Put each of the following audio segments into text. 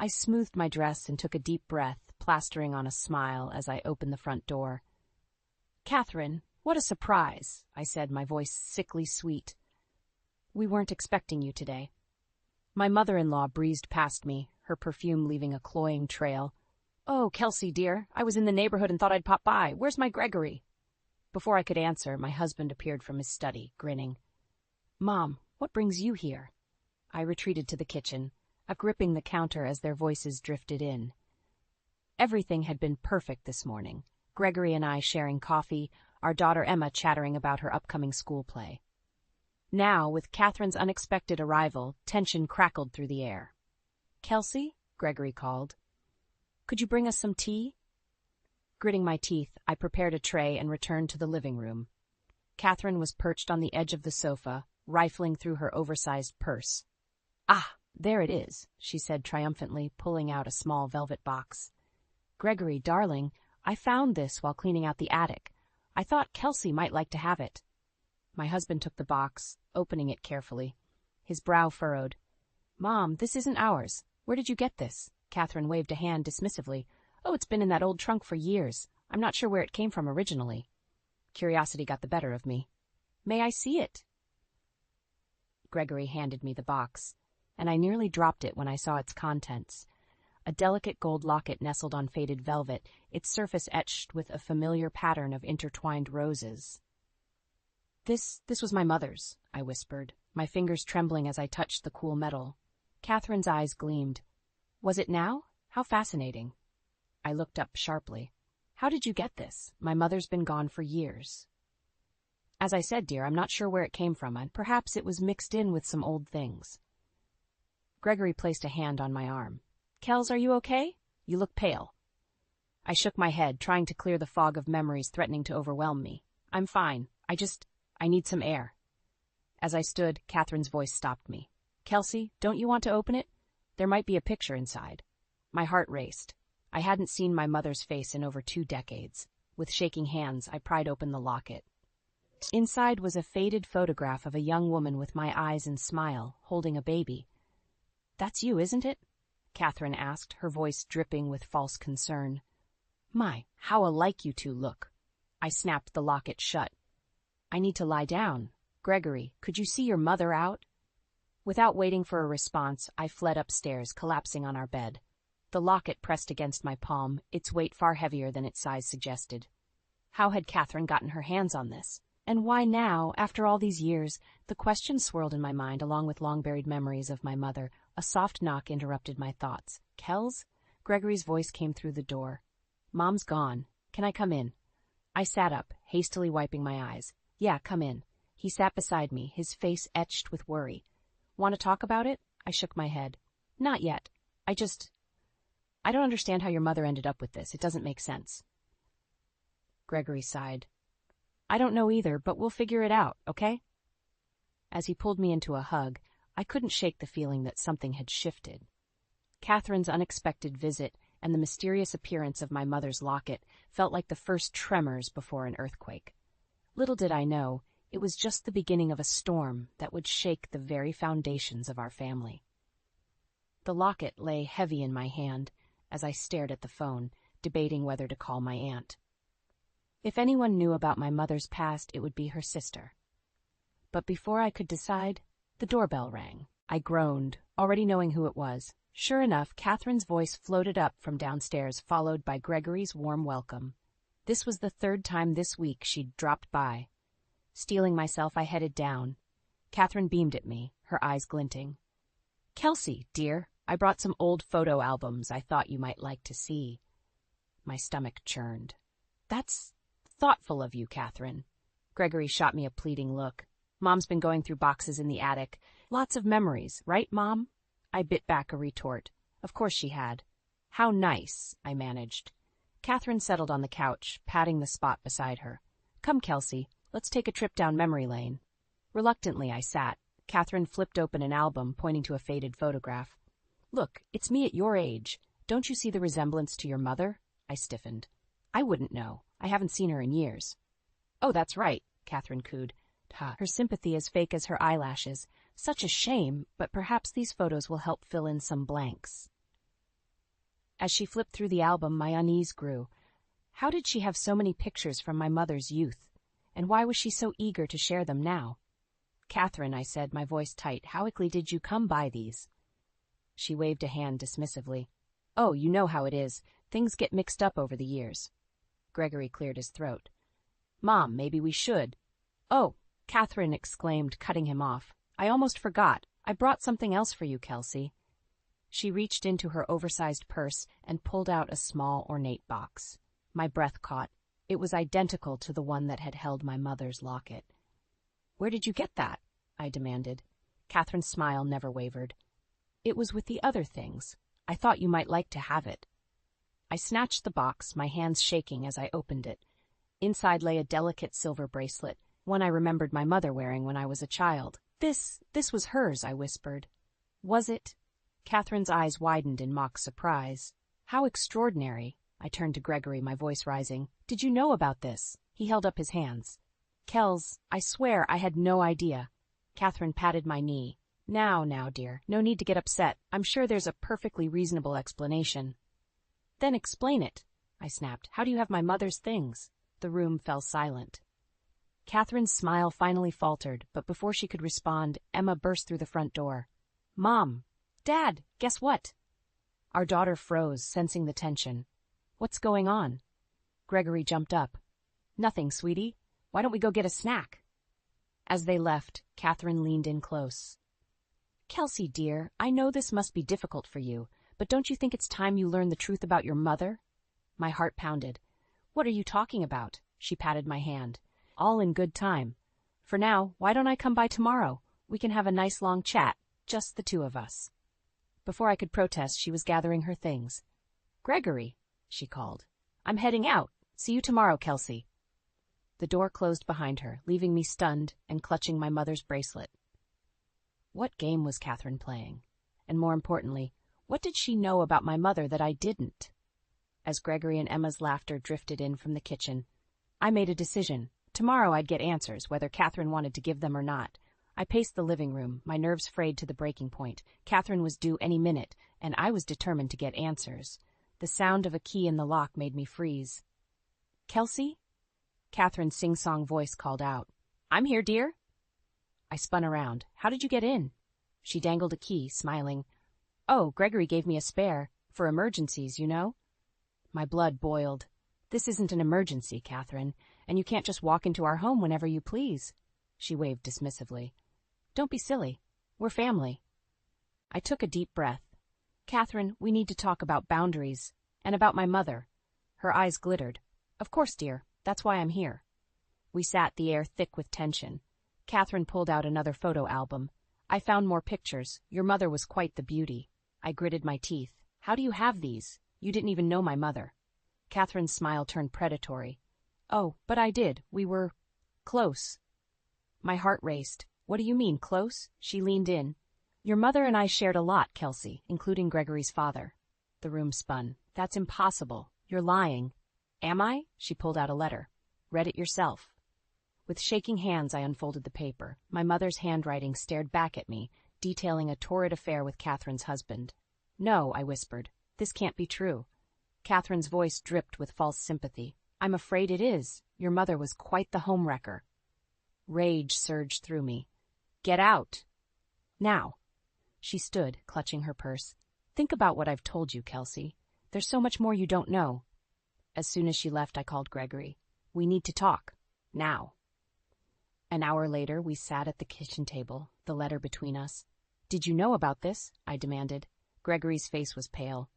I smoothed my dress and took a deep breath, plastering on a smile as I opened the front door. "Catherine, what a surprise," I said, my voice sickly sweet. "We weren't expecting you today." My mother-in-law breezed past me, her perfume leaving a cloying trail. "Oh, Kelsey, dear, I was in the neighborhood and thought I'd pop by. Where's my Gregory?" Before I could answer, my husband appeared from his study, grinning. "Mom, what brings you here?" I retreated to the kitchen, gripping the counter as their voices drifted in. Everything had been perfect this morning, Gregory and I sharing coffee, our daughter Emma chattering about her upcoming school play. Now, with Catherine's unexpected arrival, tension crackled through the air. "Kelsey?" Gregory called. "Could you bring us some tea?" Gritting my teeth, I prepared a tray and returned to the living room. Catherine was perched on the edge of the sofa, rifling through her oversized purse. "Ah, there it is," she said triumphantly, pulling out a small velvet box. "Gregory, darling, I found this while cleaning out the attic. I thought Kelsey might like to have it." My husband took the box, opening it carefully. His brow furrowed. "Mom, this isn't ours. Where did you get this?" Catherine waved a hand dismissively. "Oh, it's been in that old trunk for years. I'm not sure where it came from originally." Curiosity got the better of me. "May I see it?" Gregory handed me the box, and I nearly dropped it when I saw its contents. A delicate gold locket nestled on faded velvet, its surface etched with a familiar pattern of intertwined roses. This was my mother's," I whispered, my fingers trembling as I touched the cool metal. Catherine's eyes gleamed. "Was it now? How fascinating." I looked up sharply. "How did you get this? My mother's been gone for years." "As I said, dear, I'm not sure where it came from, and perhaps it was mixed in with some old things." Gregory placed a hand on my arm. "Kels, are you okay? You look pale." I shook my head, trying to clear the fog of memories threatening to overwhelm me. "I'm fine. I need some air." As I stood, Catherine's voice stopped me. "Kelsey, don't you want to open it? There might be a picture inside." My heart raced. I hadn't seen my mother's face in over 2 decades. With shaking hands, I pried open the locket. Inside was a faded photograph of a young woman with my eyes and smile, holding a baby. "That's you, isn't it?" Catherine asked, her voice dripping with false concern. "My, how alike you two look." I snapped the locket shut. "I need to lie down. Gregory, could you see your mother out?" Without waiting for a response, I fled upstairs, collapsing on our bed. The locket pressed against my palm, its weight far heavier than its size suggested. How had Catherine gotten her hands on this? And why now, after all these years? The question swirled in my mind along with long-buried memories of my mother. A soft knock interrupted my thoughts. "Kels?" Gregory's voice came through the door. "Mom's gone. Can I come in?" I sat up, hastily wiping my eyes. "Yeah, come in." He sat beside me, his face etched with worry. "Want to talk about it?" I shook my head. "Not yet. I don't understand how your mother ended up with this. It doesn't make sense." Gregory sighed. "I don't know either, but we'll figure it out, okay?" As he pulled me into a hug, I couldn't shake the feeling that something had shifted. Catherine's unexpected visit and the mysterious appearance of my mother's locket felt like the first tremors before an earthquake. Little did I know, it was just the beginning of a storm that would shake the very foundations of our family. The locket lay heavy in my hand as I stared at the phone, debating whether to call my aunt. If anyone knew about my mother's past, it would be her sister. But before I could decide, the doorbell rang. I groaned, already knowing who it was. Sure enough, Catherine's voice floated up from downstairs, followed by Gregory's warm welcome. This was the 3rd time this week she'd dropped by. Steeling myself, I headed down. Catherine beamed at me, her eyes glinting. "Kelsey, dear, I brought some old photo albums I thought you might like to see." My stomach churned. "That's thoughtful of you, Catherine." Gregory shot me a pleading look. "Mom's been going through boxes in the attic. Lots of memories, right, Mom?" I bit back a retort. Of course she had. "How nice," I managed. Catherine settled on the couch, patting the spot beside her. "Come, Kelsey, let's take a trip down memory lane." Reluctantly, I sat. Catherine flipped open an album, pointing to a faded photograph. "Look, it's me at your age. Don't you see the resemblance to your mother?" I stiffened. "I wouldn't know. I haven't seen her in years." "Oh, that's right," Catherine cooed. Her sympathy as fake as her eyelashes. Such a shame, but perhaps these photos will help fill in some blanks. As she flipped through the album, my unease grew. How did she have so many pictures from my mother's youth? And why was she so eager to share them now? "Catherine," I said, my voice tight, "how quickly did you come by these?" She waved a hand dismissively. "Oh, you know how it is. Things get mixed up over the years." Gregory cleared his throat. "Mom, maybe we should." "Oh," Catherine exclaimed, cutting him off. "I almost forgot. I brought something else for you, Kelsey." She reached into her oversized purse and pulled out a small, ornate box. My breath caught. It was identical to the one that had held my mother's locket. "Where did you get that?" I demanded. Catherine's smile never wavered. "It was with the other things. I thought you might like to have it." I snatched the box, my hands shaking as I opened it. Inside lay a delicate silver bracelet, one I remembered my mother wearing when I was a child. This was hers," I whispered. "Was it?" Catherine's eyes widened in mock surprise. "How extraordinary." I turned to Gregory, my voice rising. "Did you know about this?" He held up his hands. "Kels, I swear I had no idea." Catherine patted my knee. Now, dear, no need to get upset. I'm sure there's a perfectly reasonable explanation." "Then explain it," I snapped. "How do you have my mother's things?" The room fell silent. Catherine's smile finally faltered, but before she could respond, Emma burst through the front door. "Mom! Dad! Guess what?" Our daughter froze, sensing the tension. "What's going on?" Gregory jumped up. "Nothing, sweetie. Why don't we go get a snack?" As they left, Catherine leaned in close. "Kelsey, dear, I know this must be difficult for you, but don't you think it's time you learn the truth about your mother?" My heart pounded. "What are you talking about?" She patted my hand. "All in good time. For now, why don't I come by tomorrow? We can have a nice long chat, just the two of us." Before I could protest, she was gathering her things. "Gregory," she called. "I'm heading out. See you tomorrow, Kelsey." The door closed behind her, leaving me stunned and clutching my mother's bracelet. What game was Catherine playing? And more importantly, what did she know about my mother that I didn't? As Gregory and Emma's laughter drifted in from the kitchen, I made a decision. Tomorrow I'd get answers, whether Catherine wanted to give them or not. I paced the living room, my nerves frayed to the breaking point. Catherine was due any minute, and I was determined to get answers. The sound of a key in the lock made me freeze. "Kelsey?" Catherine's sing-song voice called out. "I'm here, dear." I spun around. "How did you get in?" She dangled a key, smiling. "Oh, Gregory gave me a spare. For emergencies, you know." My blood boiled. "This isn't an emergency, Catherine, and you can't just walk into our home whenever you please." She waved dismissively. "Don't be silly. We're family." I took a deep breath. "Catherine, we need to talk about boundaries, and about my mother." Her eyes glittered. "Of course, dear. That's why I'm here." We sat, the air thick with tension. Catherine pulled out another photo album. "I found more pictures. Your mother was quite the beauty." I gritted my teeth. "How do you have these? You didn't even know my mother." Catherine's smile turned predatory. "Oh, but I did. We were close." My heart raced. "What do you mean, close?" She leaned in. "Your mother and I shared a lot, Kelsey, including Gregory's father." The room spun. "That's impossible. You're lying." "Am I?" She pulled out a letter. "Read it yourself." With shaking hands, I unfolded the paper. My mother's handwriting stared back at me, detailing a torrid affair with Catherine's husband. "No," I whispered. "This can't be true." Catherine's voice dripped with false sympathy. "I'm afraid it is. Your mother was quite the homewrecker." Rage surged through me. "Get out. Now." She stood, clutching her purse. "Think about what I've told you, Kelsey. There's so much more you don't know." As soon as she left, I called Gregory. "We need to talk. Now." An hour later, we sat at the kitchen table, the letter between us. "Did you know about this?" I demanded. Gregory's face was pale.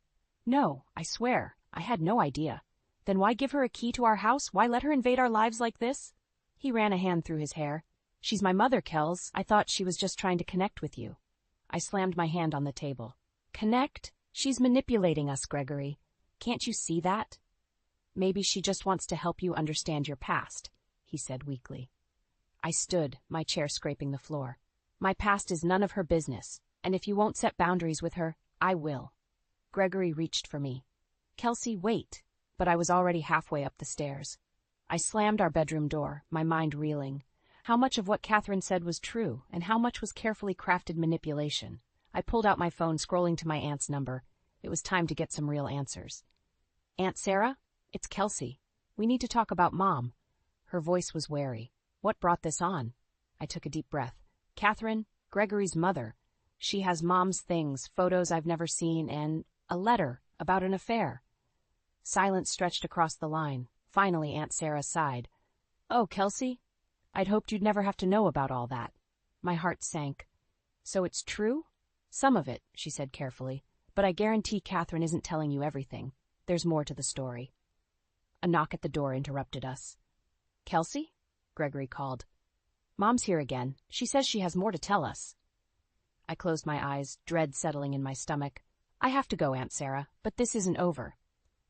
"No, I swear. I had no idea." "Then why give her a key to our house? Why let her invade our lives like this?" He ran a hand through his hair. "She's my mother, Kels. I thought she was just trying to connect with you." I slammed my hand on the table. "Connect? She's manipulating us, Gregory. Can't you see that?" "Maybe she just wants to help you understand your past," he said weakly. I stood, my chair scraping the floor. "My past is none of her business, and if you won't set boundaries with her, I will." Gregory reached for me. "Kelsey, wait." But I was already halfway up the stairs. I slammed our bedroom door, my mind reeling. How much of what Catherine said was true, and how much was carefully crafted manipulation? I pulled out my phone, scrolling to my aunt's number. It was time to get some real answers. "Aunt Sarah? It's Kelsey. We need to talk about Mom." Her voice was wary. "What brought this on?" I took a deep breath. "Catherine, Gregory's mother. She has Mom's things, photos I've never seen, and a letter about an affair." Silence stretched across the line. Finally, Aunt Sarah sighed. "Oh, Kelsey, I'd hoped you'd never have to know about all that." My heart sank. "So it's true?" "Some of it," she said carefully. "But I guarantee Catherine isn't telling you everything. There's more to the story." A knock at the door interrupted us. "Kelsey?" Gregory called. "Mom's here again. She says she has more to tell us." I closed my eyes, dread settling in my stomach. "I have to go, Aunt Sarah, but this isn't over."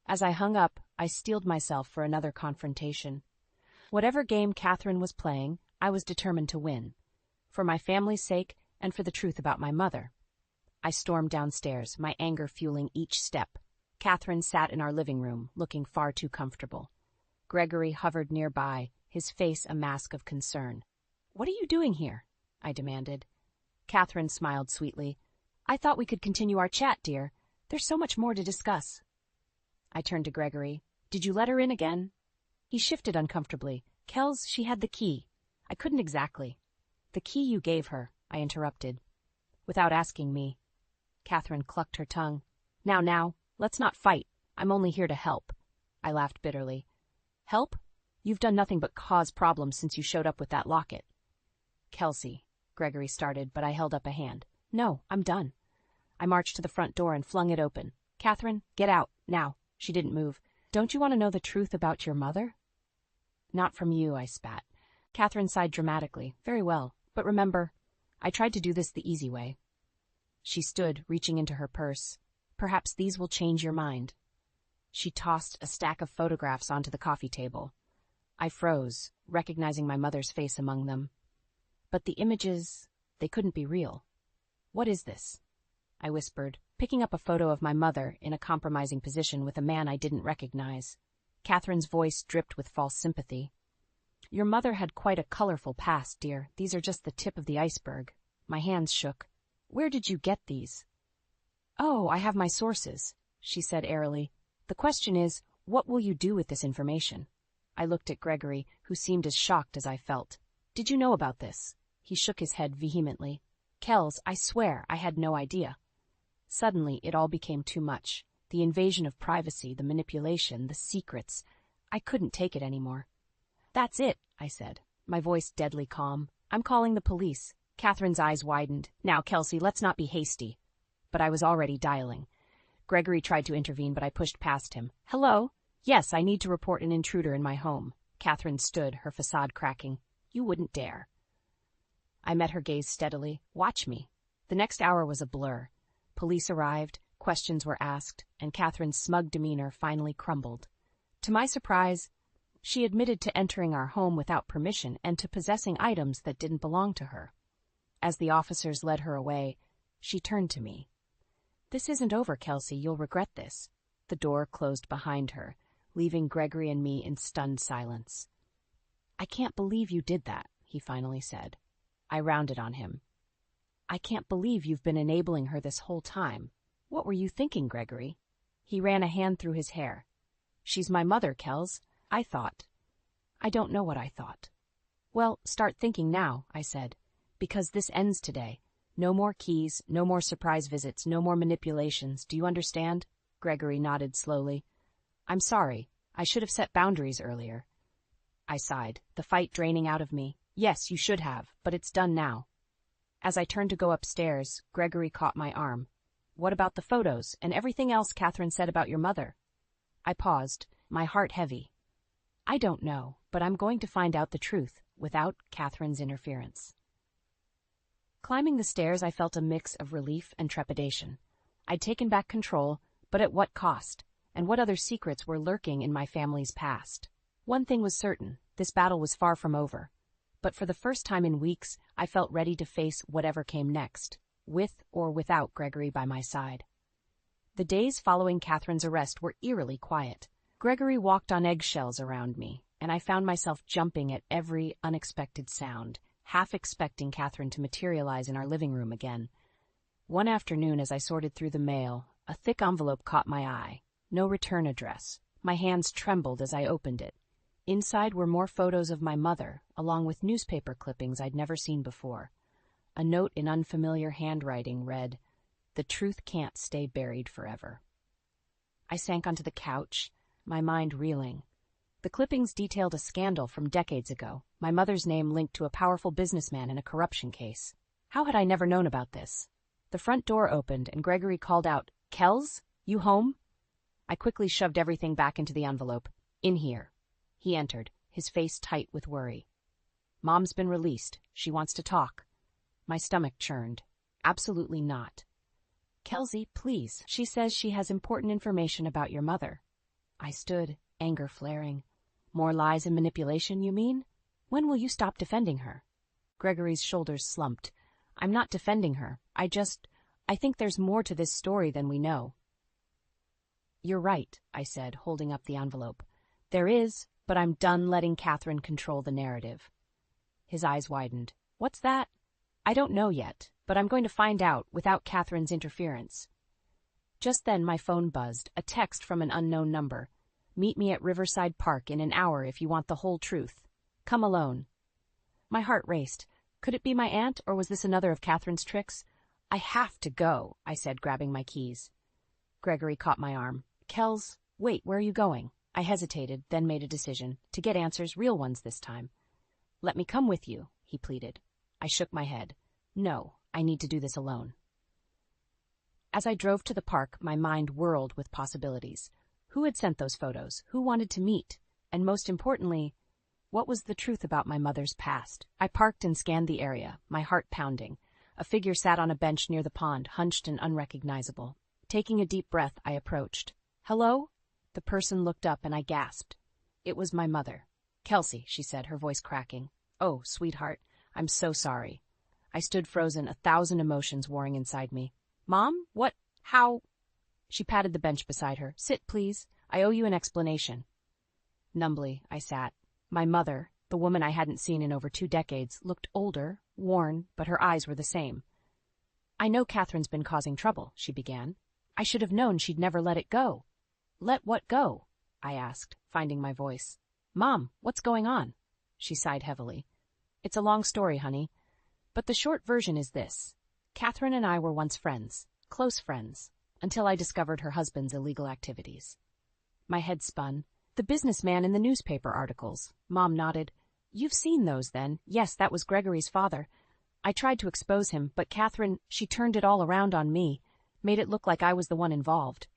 As I hung up, I steeled myself for another confrontation. Whatever game Catherine was playing, I was determined to win. For my family's sake and for the truth about my mother. I stormed downstairs, my anger fueling each step. Catherine sat in our living room, looking far too comfortable. Gregory hovered nearby, his face a mask of concern. "What are you doing here?" I demanded. Catherine smiled sweetly. "I thought we could continue our chat, dear. There's so much more to discuss." I turned to Gregory. "Did you let her in again?" He shifted uncomfortably. "Kels, she had the key." "I couldn't exactly." "The key you gave her," I interrupted. "Without asking me." Catherine clucked her tongue. Now, let's not fight. I'm only here to help." I laughed bitterly. "Help? You've done nothing but cause problems since you showed up with that locket." "Kelsey," Gregory started, but I held up a hand. "No, I'm done." I marched to the front door and flung it open. "Catherine, get out, now." She didn't move. "Don't you want to know the truth about your mother?" "Not from you," I spat. Catherine sighed dramatically. "Very well, but remember, I tried to do this the easy way." She stood, reaching into her purse. "Perhaps these will change your mind." She tossed a stack of photographs onto the coffee table. I froze, recognizing my mother's face among them. But the images, they couldn't be real. "What is this?" I whispered, picking up a photo of my mother in a compromising position with a man I didn't recognize. Catherine's voice dripped with false sympathy. "Your mother had quite a colorful past, dear. These are just the tip of the iceberg." My hands shook. "Where did you get these?" "Oh, I have my sources," she said airily. "The question is, what will you do with this information?" I looked at Gregory, who seemed as shocked as I felt. "Did you know about this?" He shook his head vehemently. "Kels, I swear I had no idea." Suddenly, it all became too much. The invasion of privacy, the manipulation, the secrets. I couldn't take it anymore. "That's it," I said, my voice deadly calm. "I'm calling the police." Catherine's eyes widened. "Now, Kelsey, let's not be hasty." But I was already dialing. Gregory tried to intervene, but I pushed past him. "Hello? Yes, I need to report an intruder in my home." Catherine stood, her facade cracking. "You wouldn't dare." I met her gaze steadily. "Watch me." The next hour was a blur. Police arrived, questions were asked, and Catherine's smug demeanor finally crumbled. To my surprise, she admitted to entering our home without permission and to possessing items that didn't belong to her. As the officers led her away, she turned to me. "This isn't over, Kelsey. You'll regret this." The door closed behind her, leaving Gregory and me in stunned silence. "I can't believe you did that," he finally said. I rounded on him. "I can't believe you've been enabling her this whole time. What were you thinking, Gregory?" He ran a hand through his hair. "She's my mother, Kels. I thought." "I don't know what I thought." "Well, start thinking now," I said, "because this ends today. No more keys, no more surprise visits, no more manipulations. Do you understand?" Gregory nodded slowly. "I'm sorry. I should have set boundaries earlier." I sighed, the fight draining out of me. "Yes, you should have, but it's done now." As I turned to go upstairs, Gregory caught my arm. "What about the photos and everything else Catherine said about your mother?" I paused, my heart heavy. "I don't know, but I'm going to find out the truth without Catherine's interference." Climbing the stairs, I felt a mix of relief and trepidation. I'd taken back control, but at what cost? And what other secrets were lurking in my family's past? One thing was certain, this battle was far from over. But for the first time in weeks, I felt ready to face whatever came next, with or without Gregory by my side. The days following Catherine's arrest were eerily quiet. Gregory walked on eggshells around me, and I found myself jumping at every unexpected sound, half expecting Catherine to materialize in our living room again. One afternoon, as I sorted through the mail, A thick envelope caught my eye. No return address. My hands trembled as I opened it. Inside were more photos of my mother, along with newspaper clippings I'd never seen before. A note in unfamiliar handwriting read, "The truth can't stay buried forever." I sank onto the couch, my mind reeling. The clippings detailed a scandal from decades ago, my mother's name linked to a powerful businessman in a corruption case. How had I never known about this? The front door opened and Gregory called out, "Kels, you home?" I quickly shoved everything back into the envelope. "In here." He entered, his face tight with worry. "Mom's been released. She wants to talk." My stomach churned. Absolutely not. "Kelsey, please. She says she has important information about your mother." I stood, anger flaring. "More lies and manipulation, you mean? When will you stop defending her?" Gregory's shoulders slumped. "I'm not defending her. I think there's more to this story than we know." "You're right," I said, holding up the envelope. "There is, but I'm done letting Catherine control the narrative." His eyes widened. "What's that?" "I don't know yet, but I'm going to find out without Catherine's interference." Just then my phone buzzed, a text from an unknown number. "Meet me at Riverside Park in an hour if you want the whole truth. Come alone." My heart raced. Could it be my aunt, or was this another of Catherine's tricks? "I have to go," I said, grabbing my keys. Gregory caught my arm. "Kels, wait, where are you going?" I hesitated, then made a decision, to get answers, real ones this time. "Let me come with you," he pleaded. I shook my head. "No, I need to do this alone." As I drove to the park, my mind whirled with possibilities. Who had sent those photos? Who wanted to meet? And most importantly, what was the truth about my mother's past? I parked and scanned the area, my heart pounding. A figure sat on a bench near the pond, hunched and unrecognizable. Taking a deep breath, I approached. "Hello?" The person looked up and I gasped. It was my mother. "Kelsey," she said, her voice cracking. "Oh, sweetheart, I'm so sorry." I stood frozen, 1,000 emotions warring inside me. "Mom? What? How?" She patted the bench beside her. "Sit, please. I owe you an explanation." Numbly, I sat. My mother, the woman I hadn't seen in over 2 decades, looked older, worn, but her eyes were the same. "I know Catherine's been causing trouble," she began. "I should have known she'd never let it go." "Let what go?" I asked, finding my voice. "Mom, what's going on?" She sighed heavily. "It's a long story, honey. But the short version is this. Catherine and I were once friends, close friends, until I discovered her husband's illegal activities." My head spun. "The businessman in the newspaper articles." Mom nodded. "You've seen those, then. Yes, that was Gregory's father. I tried to expose him, but Catherine, she turned it all around on me, made it look like I was the one involved."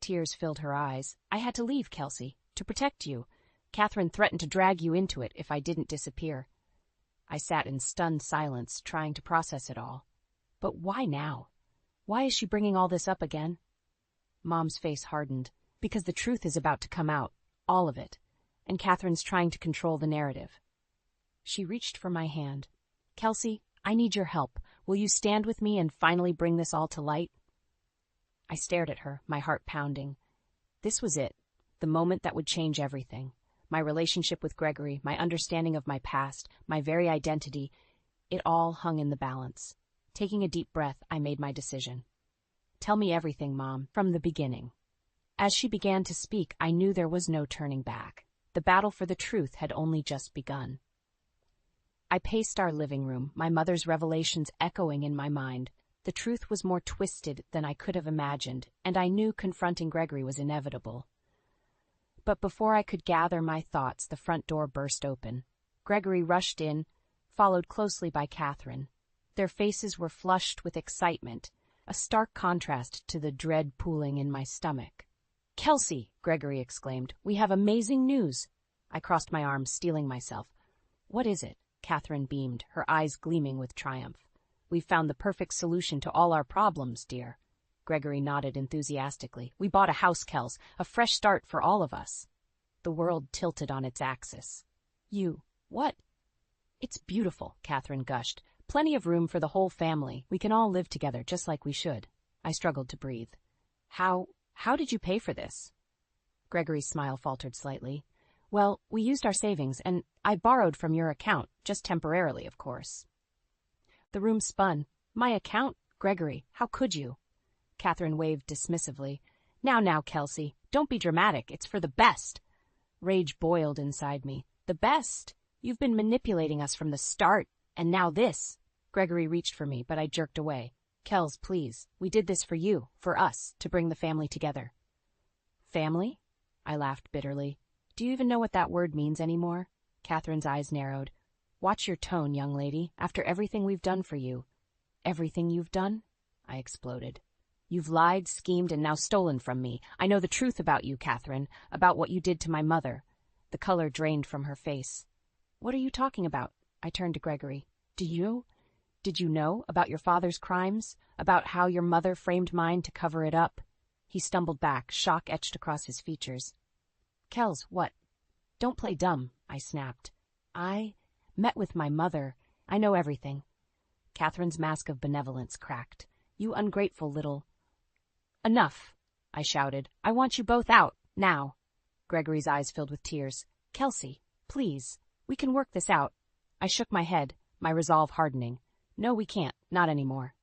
Tears filled her eyes. "I had to leave, Kelsey, to protect you. Catherine threatened to drag you into it if I didn't disappear." I sat in stunned silence, trying to process it all. But why now? Why is she bringing all this up again? Mom's face hardened. "Because the truth is about to come out. All of it. And Catherine's trying to control the narrative." She reached for my hand. "Kelsey, I need your help. Will you stand with me and finally bring this all to light?" I stared at her, my heart pounding. This was it, the moment that would change everything. My relationship with Gregory, my understanding of my past, my very identity, it all hung in the balance. Taking a deep breath, I made my decision. "Tell me everything, Mom, from the beginning." As she began to speak, I knew there was no turning back. The battle for the truth had only just begun. I paced our living room, my mother's revelations echoing in my mind. The truth was more twisted than I could have imagined, and I knew confronting Gregory was inevitable. But before I could gather my thoughts, the front door burst open. Gregory rushed in, followed closely by Catherine. Their faces were flushed with excitement, a stark contrast to the dread pooling in my stomach. "Kelsey," Gregory exclaimed, "we have amazing news." I crossed my arms, steeling myself. "What is it?" Catherine beamed, her eyes gleaming with triumph. "We've found the perfect solution to all our problems, dear." Gregory nodded enthusiastically. "We bought a house, Kels, a fresh start for all of us." The world tilted on its axis. What? "It's beautiful," Catherine gushed. "Plenty of room for the whole family. We can all live together just like we should." I struggled to breathe. How did you pay for this?" Gregory's smile faltered slightly. "Well, we used our savings, and I borrowed from your account, just temporarily, of course." The room spun. "My account? Gregory, how could you?" Catherine waved dismissively. Now, Kelsey, don't be dramatic. It's for the best. Rage boiled inside me. The best? You've been manipulating us from the start, and now this. Gregory reached for me, but I jerked away. Kels, please. We did this for you, for us, to bring the family together. Family? I laughed bitterly. Do you even know what that word means anymore? Catherine's eyes narrowed. Watch your tone, young lady. After everything we've done for you. Everything you've done? I exploded. You've lied, schemed, and now stolen from me. I know the truth about you, Catherine, about what you did to my mother. The color drained from her face. What are you talking about? I turned to Gregory. Did you know about your father's crimes? About how your mother framed mine to cover it up? He stumbled back, shock etched across his features. Kels, what? Don't play dumb, I snapped. I met with my mother. I know everything. Catherine's mask of benevolence cracked. You ungrateful little... Enough, I shouted. I want you both out, now. Gregory's eyes filled with tears. Kelsey, please, we can work this out. I shook my head, my resolve hardening. No, we can't, not anymore.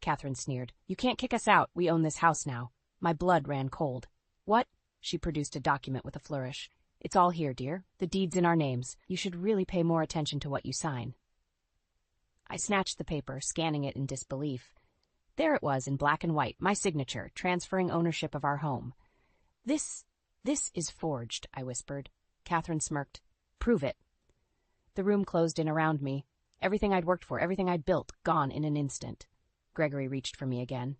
Catherine sneered. You can't kick us out, we own this house now. My blood ran cold. What? She produced a document with a flourish. It's all here, dear. The deed's in our names. You should really pay more attention to what you sign. I snatched the paper, scanning it in disbelief. There it was in black and white, my signature, transferring ownership of our home. This is forged, I whispered. Catherine smirked. Prove it. The room closed in around me. Everything I'd worked for, everything I'd built, gone in an instant. Gregory reached for me again.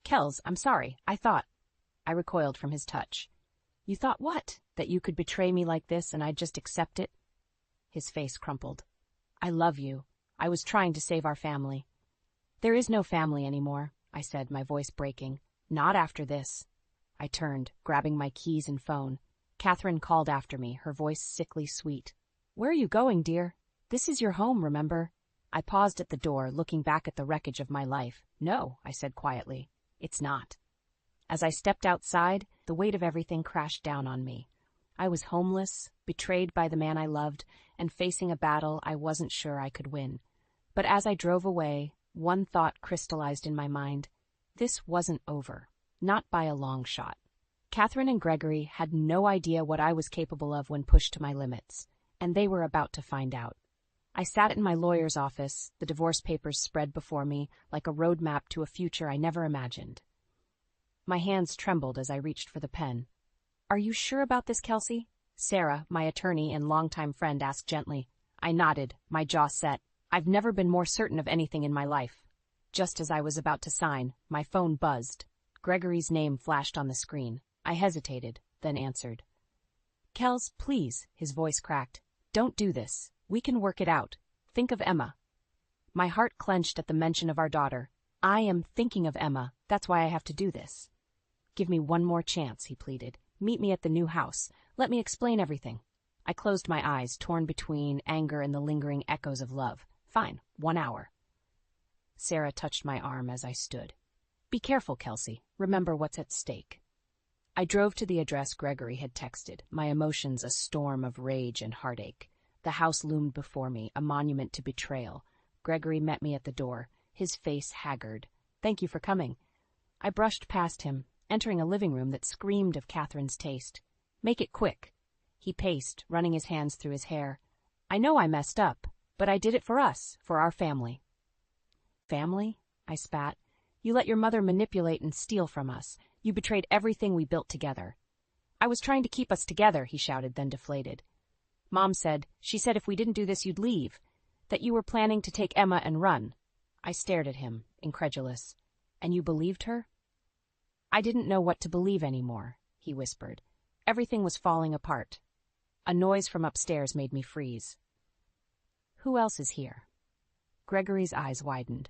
Kels, I'm sorry. I recoiled from his touch. You thought what? That you could betray me like this and I'd just accept it? His face crumpled. I love you. I was trying to save our family. There is no family anymore, I said, my voice breaking. Not after this. I turned, grabbing my keys and phone. Catherine called after me, her voice sickly sweet. Where are you going, dear? This is your home, remember? I paused at the door, looking back at the wreckage of my life. No, I said quietly. It's not. As I stepped outside, the weight of everything crashed down on me. I was homeless, betrayed by the man I loved, and facing a battle I wasn't sure I could win. But as I drove away, one thought crystallized in my mind. This wasn't over. Not by a long shot. Catherine and Gregory had no idea what I was capable of when pushed to my limits, and they were about to find out. I sat in my lawyer's office, the divorce papers spread before me like a roadmap to a future I never imagined. My hands trembled as I reached for the pen. Are you sure about this, Kelsey? Sarah, my attorney and longtime friend, asked gently. I nodded, my jaw set. I've never been more certain of anything in my life. Just as I was about to sign, my phone buzzed. Gregory's name flashed on the screen. I hesitated, then answered. Kels, please, his voice cracked. Don't do this. We can work it out. Think of Emma. My heart clenched at the mention of our daughter. I am thinking of Emma. That's why I have to do this. Give me one more chance, he pleaded. Meet me at the new house. Let me explain everything. I closed my eyes, torn between anger and the lingering echoes of love. Fine, 1 hour. Sarah touched my arm as I stood. Be careful, Kelsey. Remember what's at stake. I drove to the address Gregory had texted, my emotions a storm of rage and heartache. The house loomed before me, a monument to betrayal. Gregory met me at the door, his face haggard. Thank you for coming. I brushed past him, entering a living room that screamed of Catherine's taste. Make it quick. He paced, running his hands through his hair. I know I messed up, but I did it for us, for our family. Family? I spat. You let your mother manipulate and steal from us. You betrayed everything we built together. I was trying to keep us together, he shouted, then deflated. Mom said, she said if we didn't do this you'd leave, that you were planning to take Emma and run. I stared at him, incredulous. And you believed her? I didn't know what to believe anymore, he whispered. Everything was falling apart. A noise from upstairs made me freeze. Who else is here? Gregory's eyes widened.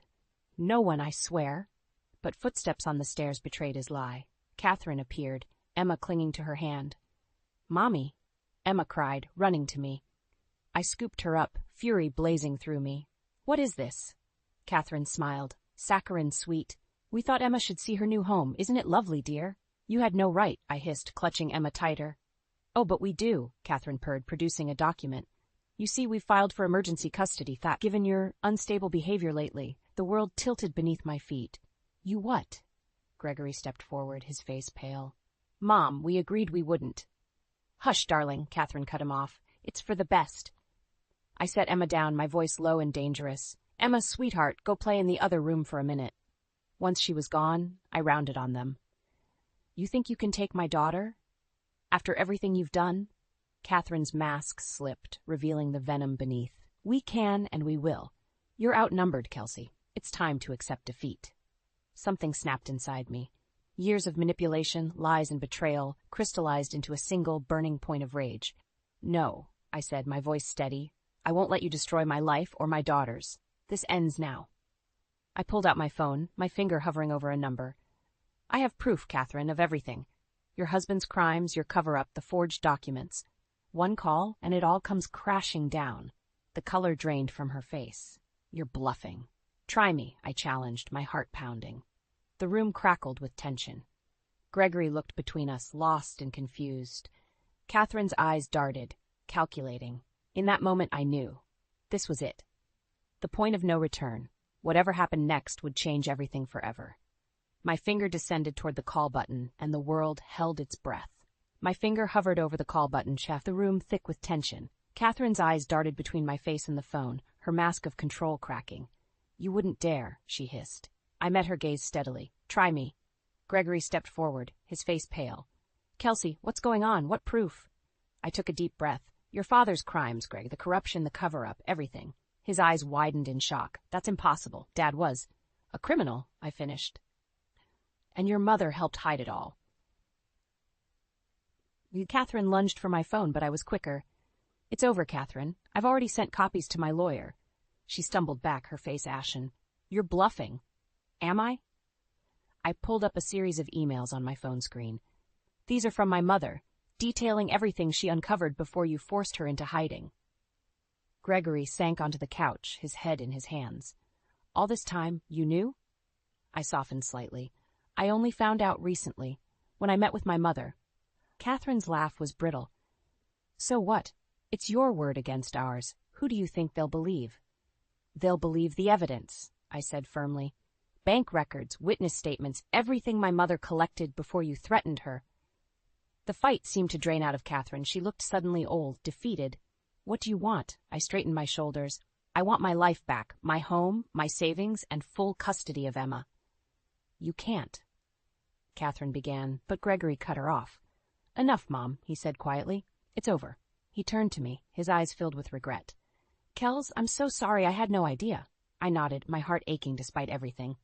No one, I swear. But footsteps on the stairs betrayed his lie. Catherine appeared, Emma clinging to her hand. Mommy, Emma cried, running to me. I scooped her up, fury blazing through me. What is this? Catherine smiled. Saccharine sweet. We thought Emma should see her new home. Isn't it lovely, dear? You had no right, I hissed, clutching Emma tighter. Oh, but we do, Catherine purred, producing a document. You see, we've filed for emergency custody, given your unstable behavior lately. The world tilted beneath my feet. You what? Gregory stepped forward, his face pale. Mom, we agreed we wouldn't. Hush, darling, Catherine cut him off. It's for the best. I set Emma down, my voice low and dangerous. Emma, sweetheart, go play in the other room for a minute. Once she was gone, I rounded on them. You think you can take my daughter? After everything you've done? Catherine's mask slipped, revealing the venom beneath. We can and we will. You're outnumbered, Kelsey. It's time to accept defeat. Something snapped inside me. Years of manipulation, lies, and betrayal crystallized into a single burning point of rage. No, I said, my voice steady. I won't let you destroy my life or my daughter's. This ends now. I pulled out my phone, my finger hovering over a number. I have proof, Catherine, of everything. Your husband's crimes, your cover-up, the forged documents. One call, and it all comes crashing down. The color drained from her face. You're bluffing. Try me, I challenged, my heart pounding. The room crackled with tension. Gregory looked between us, lost and confused. Catherine's eyes darted, calculating. In that moment I knew. This was it. The point of no return. Whatever happened next would change everything forever. My finger descended toward the call button, and the world held its breath. My finger hovered over the call button, the room thick with tension. Catherine's eyes darted between my face and the phone, her mask of control cracking. You wouldn't dare, she hissed. I met her gaze steadily. Try me. Gregory stepped forward, his face pale. Kelsey, what's going on? What proof? I took a deep breath. Your father's crimes, Greg, the corruption, the cover-up, everything. His eyes widened in shock. That's impossible. Dad was a criminal, I finished. And your mother helped hide it all. Catherine lunged for my phone, but I was quicker. It's over, Catherine. I've already sent copies to my lawyer. She stumbled back, her face ashen. You're bluffing. Am I? I pulled up a series of emails on my phone screen. These are from my mother, detailing everything she uncovered before you forced her into hiding. Gregory sank onto the couch, his head in his hands. All this time, you knew? I softened slightly. I only found out recently, when I met with my mother. Catherine's laugh was brittle. So what? It's your word against ours. Who do you think they'll believe? They'll believe the evidence, I said firmly. Bank records, witness statements, everything my mother collected before you threatened her. The fight seemed to drain out of Catherine. She looked suddenly old, defeated. What do you want? I straightened my shoulders. I want my life back, my home, my savings, and full custody of Emma. You can't, Catherine began, but Gregory cut her off. Enough, Mom, he said quietly. It's over. He turned to me, his eyes filled with regret. Kels, I'm so sorry, I had no idea. I nodded, my heart aching despite everything.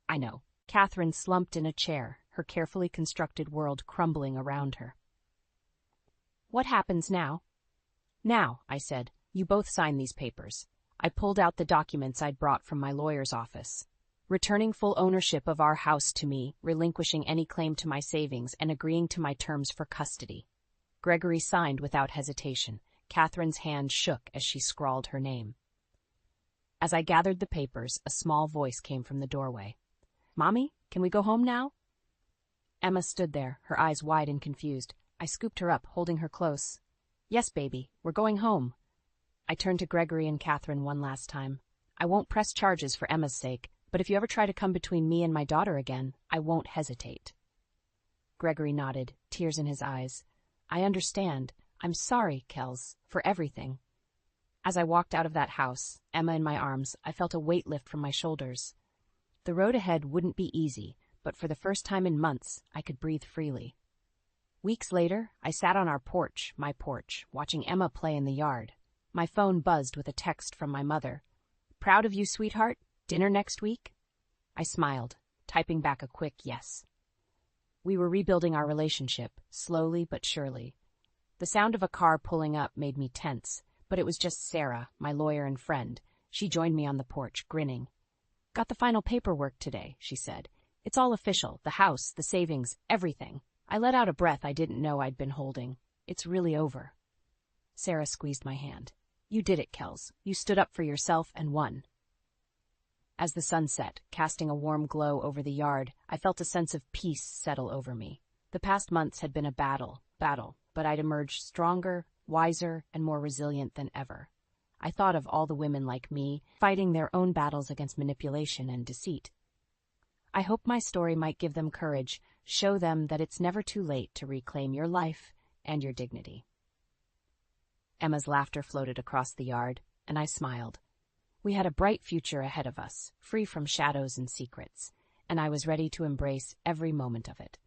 I know. Catherine slumped in a chair, her carefully constructed world crumbling around her. What happens now? Now, I said, you both sign these papers. I pulled out the documents I'd brought from my lawyer's office. Returning full ownership of our house to me, relinquishing any claim to my savings, and agreeing to my terms for custody. Gregory signed without hesitation. Catherine's hand shook as she scrawled her name. As I gathered the papers, a small voice came from the doorway. Mommy, can we go home now? Emma stood there, her eyes wide and confused. I scooped her up, holding her close. Yes, baby, we're going home. I turned to Gregory and Catherine one last time. I won't press charges for Emma's sake, but if you ever try to come between me and my daughter again, I won't hesitate. Gregory nodded, tears in his eyes. I understand. I'm sorry, Kels, for everything. As I walked out of that house, Emma in my arms, I felt a weight lift from my shoulders. The road ahead wouldn't be easy, but for the first time in months, I could breathe freely. Weeks later, I sat on our porch, my porch, watching Emma play in the yard. My phone buzzed with a text from my mother. Proud of you, sweetheart? Dinner next week? I smiled, typing back a quick yes. We were rebuilding our relationship, slowly but surely. The sound of a car pulling up made me tense, but it was just Sarah, my lawyer and friend. She joined me on the porch, grinning. Got the final paperwork today, she said. It's all official, the house, the savings, everything. I let out a breath I didn't know I'd been holding. It's really over. Sarah squeezed my hand. You did it, Kels. You stood up for yourself and won. As the sun set, casting a warm glow over the yard, I felt a sense of peace settle over me. The past months had been a battle, but I'd emerged stronger, wiser, and more resilient than ever. I thought of all the women like me, fighting their own battles against manipulation and deceit. I hope my story might give them courage, show them that it's never too late to reclaim your life and your dignity." Emma's laughter floated across the yard, and I smiled. We had a bright future ahead of us, free from shadows and secrets, and I was ready to embrace every moment of it.